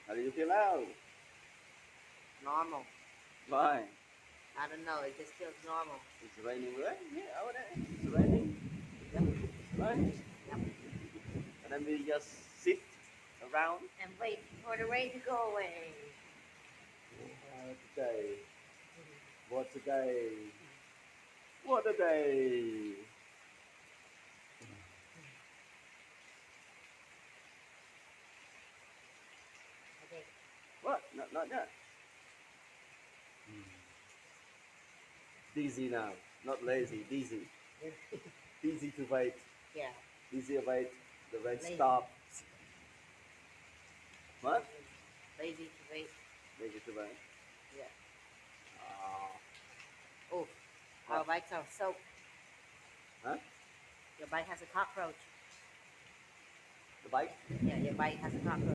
How do you feel now? Normal. Why? I don't know. It just feels normal. It's raining, right? Yeah, over there. It's raining, Yep. right? Yep. And then we just sit around. And wait for the rain to go away. Today, what a day! What a day! Okay. What? Not yet. Dizzy now, not lazy. Dizzy. Dizzy to wait. Yeah. Dizzy wait. The rain Lazy. stop. What? Lazy to wait. Lazy to wait. Yeah. Ah. Oh, our What? bikes are soaked. Huh? Your bike has a cockroach. The bike? Yeah, your bike has a cockroach.